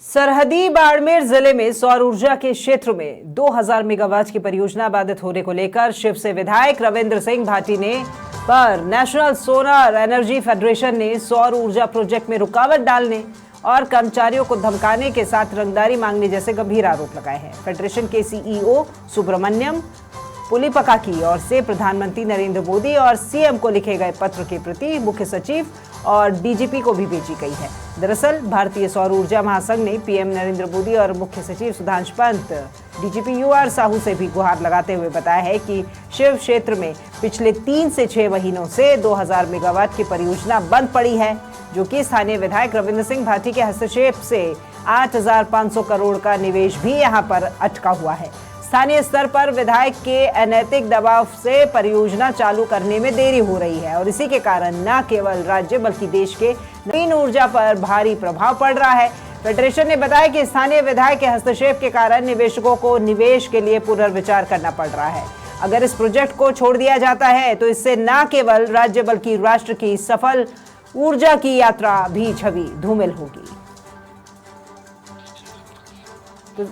सरहदी बाड़मेर जिले में सौर ऊर्जा के क्षेत्र में 2000 मेगावाट की परियोजना बाधित होने को लेकर शिव से विधायक रविंद्र सिंह भाटी ने पर नेशनल सोलर एनर्जी फेडरेशन ने सौर ऊर्जा प्रोजेक्ट में रुकावट डालने और कर्मचारियों को धमकाने के साथ रंगदारी मांगने जैसे गंभीर आरोप लगाए हैं। फेडरेशन के सीईओ सुब्रमण्यम पुलिपकाकी और से प्रधानमंत्री नरेंद्र मोदी और सीएम को लिखे गए पत्र के प्रति मुख्य सचिव और डीजीपी को भी भेजी गई है। दरअसल भारतीय सौर ऊर्जा महासंघ ने पीएम नरेंद्र मोदी और मुख्य सचिव सुधांशु पंत, डीजीपी यूआर साहू से भी गुहार लगाते हुए बताया है कि शिव क्षेत्र में पिछले 3 से 6 महीनों से 2000 मेगावाट की परियोजना बंद पड़ी है, जो कि स्थानीय विधायक रविंद्र सिंह भाटी के हस्तक्षेप से 8500 करोड़ का निवेश भी यहां पर अटका हुआ है। स्थानीय स्तर पर विधायक के अनैतिक दबाव से परियोजना चालू करने में देरी हो रही है और इसी के कारण न केवल राज्य बल्कि देश के नवीन ऊर्जा पर भारी प्रभाव पड़ रहा है। फेडरेशन ने बताया कि स्थानीय विधायक के हस्तक्षेप के कारण निवेशकों को निवेश के लिए पुनर्विचार करना पड़ रहा है। अगर इस प्रोजेक्ट को छोड़ दिया जाता है तो इससे न केवल राज्य बल्कि राष्ट्र की सफल ऊर्जा की यात्रा भी छवि धूमिल होगी। तो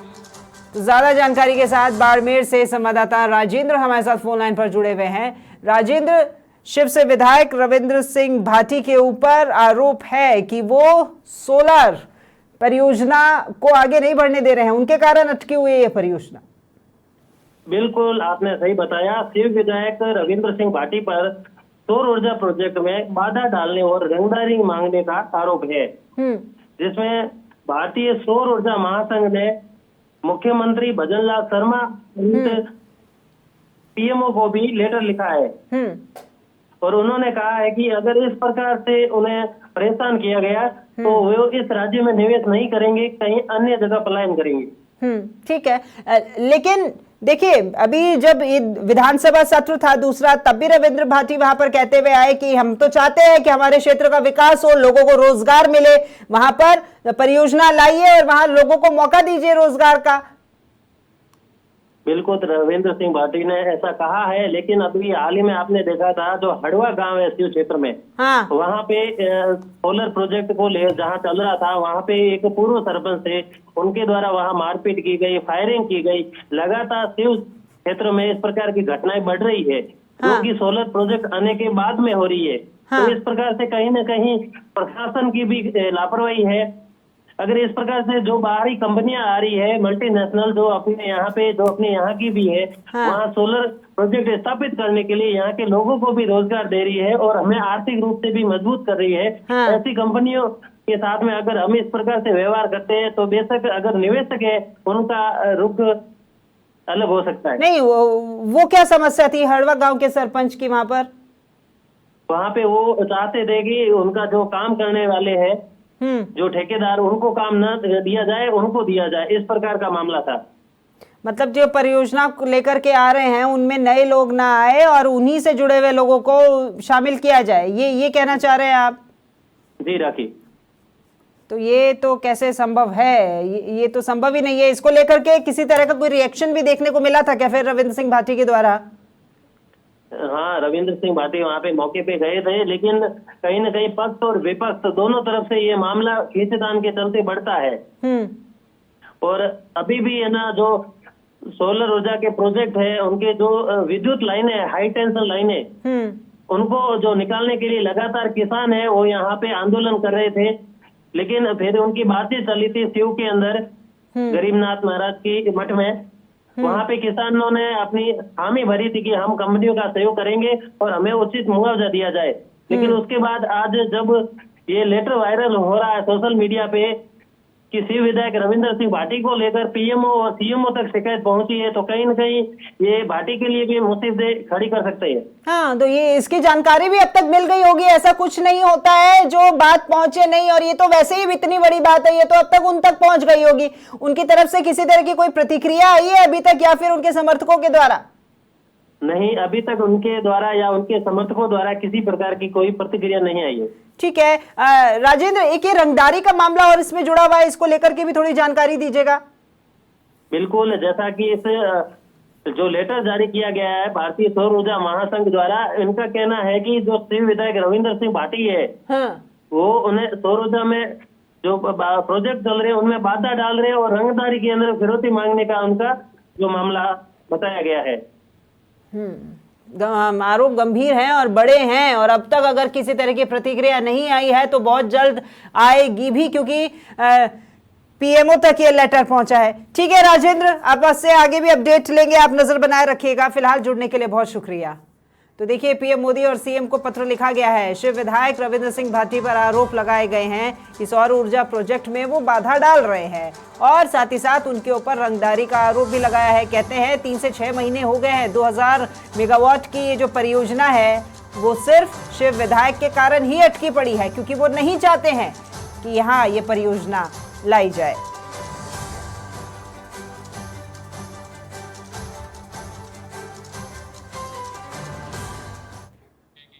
ज्यादा जानकारी के साथ बाड़मेर से संवाददाता राजेंद्र हमारे साथ फोन लाइन पर जुड़े हुए हैं। राजेंद्र, शिव से विधायक रविंद्र सिंह भाटी के ऊपर आरोप है कि वो सोलर परियोजना को आगे नहीं बढ़ने दे रहे हैं, उनके कारण अटकी हुई है ये परियोजना। बिल्कुल, आपने सही बताया। शिव विधायक रविंद्र सिंह भाटी पर सौर ऊर्जा प्रोजेक्ट में बाधा डालने और रंगदारी मांगने का आरोप है, जिसमें भारतीय सौर ऊर्जा महासंघ ने मुख्यमंत्री भजनलाल शर्मा पीएमओ को भी लेटर लिखा है और उन्होंने कहा है कि अगर इस प्रकार से उन्हें परेशान किया गया तो वो इस राज्य में निवेश नहीं करेंगे, कहीं अन्य जगह पलायन करेंगे। ठीक है, लेकिन देखिए अभी जब विधानसभा सत्र था दूसरा, तब भी रविंद्र भाटी वहां पर कहते हुए आए कि हम तो चाहते हैं कि हमारे क्षेत्र का विकास हो, लोगों को रोजगार मिले, वहां पर परियोजना लाइए और वहां लोगों को मौका दीजिए रोजगार का। बिल्कुल, रविंद्र सिंह भाटी ने ऐसा कहा है, लेकिन अभी हाल ही में आपने देखा था जो हड़वा गांव है शिव क्षेत्र में, वहां पे सोलर प्रोजेक्ट को ले जहां चल रहा था, वहां पे एक पूर्व सरपंच थे, उनके द्वारा वहां मारपीट की गई, फायरिंग की गई। लगातार शिव क्षेत्र में इस प्रकार की घटनाएं बढ़ रही है, जो कि सोलर प्रोजेक्ट आने के बाद में हो रही है। तो इस प्रकार से कहीं न कहीं प्रशासन की भी लापरवाही है। अगर इस प्रकार से जो बाहरी कंपनियां आ रही है मल्टीनेशनल, जो अपने यहाँ की भी है, वहाँ सोलर प्रोजेक्ट स्थापित करने के लिए यहाँ के लोगों को भी रोजगार दे रही है और हमें आर्थिक रूप से भी मजबूत कर रही है। ऐसी कंपनियों के साथ में अगर हम इस प्रकार से व्यवहार करते हैं तो बेशक अगर निवेशक है उनका रुख अलग हो सकता है। नहीं, वो क्या समस्या थी हड़वा गांव के सरपंच की? वहां पे वो चाहते थे कि उनका जो काम करने वाले हैं, जो ठेकेदार, उनको काम न दिया जाए, उनको दिया जाए, इस प्रकार का मामला था। मतलब जो परियोजना को लेकर के आ रहे हैं उनमें नए लोग ना आए और उन्हीं से जुड़े हुए लोगों को शामिल किया जाए, ये कहना चाह रहे हैं आप? जी राखी, तो ये तो कैसे संभव है? ये तो संभव ही नहीं है। इसको लेकर के किसी तरह का कोई रिएक्शन भी देखने को मिला था क्या फिर रविंद्र सिंह भाटी के द्वारा? हाँ, रविंद्र सिंह भाटी वहाँ पे मौके पे गए थे, लेकिन कहीं न कहीं पक्ष और विपक्ष दोनों तरफ से ये मामला खींचतान के चलते बढ़ता है। और अभी भी है ना, जो सोलर ऊर्जा के प्रोजेक्ट है, उनके जो विद्युत लाइनें, हाई टेंशन लाइनें, उनको जो निकालने के लिए लगातार किसान है वो यहाँ पे आंदोलन कर रहे थे, लेकिन फिर उनकी बातचीत चली थी शिव के अंदर गरीबनाथ महाराज की मठ में। वहाँ पे किसानों ने अपनी हामी भरी थी कि हम कंपनियों का सहयोग करेंगे और हमें उचित मुआवजा दिया जाए, लेकिन उसके बाद आज जब ये लेटर वायरल हो रहा है सोशल मीडिया पे कि शिव विधायक रविंद्र सिंह भाटी को लेकर पीएमओ और सीएमओ तक शिकायत पहुंची है, तो कहीं न कहीं ये भाटी के लिए भी मुसीबतें खड़ी कर सकते हैं। हाँ, तो ये इसकी जानकारी भी अब तक मिल गई होगी। ऐसा कुछ नहीं होता है जो बात पहुंचे नहीं, और ये तो वैसे ही इतनी बड़ी बात है, ये तो अब तक उन तक पहुंच गई होगी। उनकी तरफ से किसी तरह की कोई प्रतिक्रिया आई है अभी तक, या फिर उनके समर्थकों के द्वारा? नहीं, अभी तक उनके द्वारा या उनके समर्थकों द्वारा किसी प्रकार की कोई प्रतिक्रिया नहीं आई है। ठीक है, राजेंद्र, एक ये रंगदारी का मामला और इसमें जुड़ा हुआ है, इसको लेकर के भी थोड़ी जानकारी दीजिएगा। बिल्कुल, जैसा कि इस जो लेटर जारी किया गया है भारतीय सौर ऊर्जा महासंघ द्वारा, इनका कहना है कि जो शिव विधायक रविंद्र सिंह भाटी है, वो उन्हें सौर ऊर्जा में जो प्रोजेक्ट चल रहे हैं उनमें बाधा डाल रहे हैं और रंगदारी के अंदर फिरौती मांगने का उनका जो मामला बताया गया है। आरोप गंभीर हैं और बड़े हैं, और अब तक अगर किसी तरह की प्रतिक्रिया नहीं आई है तो बहुत जल्द आएगी भी, क्योंकि पीएमओ तक ये लेटर पहुंचा है। ठीक है राजेंद्र, आपस से आगे भी अपडेट लेंगे, आप नजर बनाए रखिएगा। फिलहाल जुड़ने के लिए बहुत शुक्रिया। तो देखिए, पीएम मोदी और सीएम को पत्र लिखा गया है। शिव विधायक रविंद्र सिंह भाटी पर आरोप लगाए गए हैं कि सौर ऊर्जा प्रोजेक्ट में वो बाधा डाल रहे हैं, और साथ ही साथ उनके ऊपर रंगदारी का आरोप भी लगाया है। कहते हैं 3 से 6 महीने हो गए हैं, 2000 मेगावाट की ये जो परियोजना है वो सिर्फ शिव विधायक के कारण ही अटकी पड़ी है, क्योंकि वो नहीं चाहते हैं कि यहाँ ये परियोजना लाई जाए।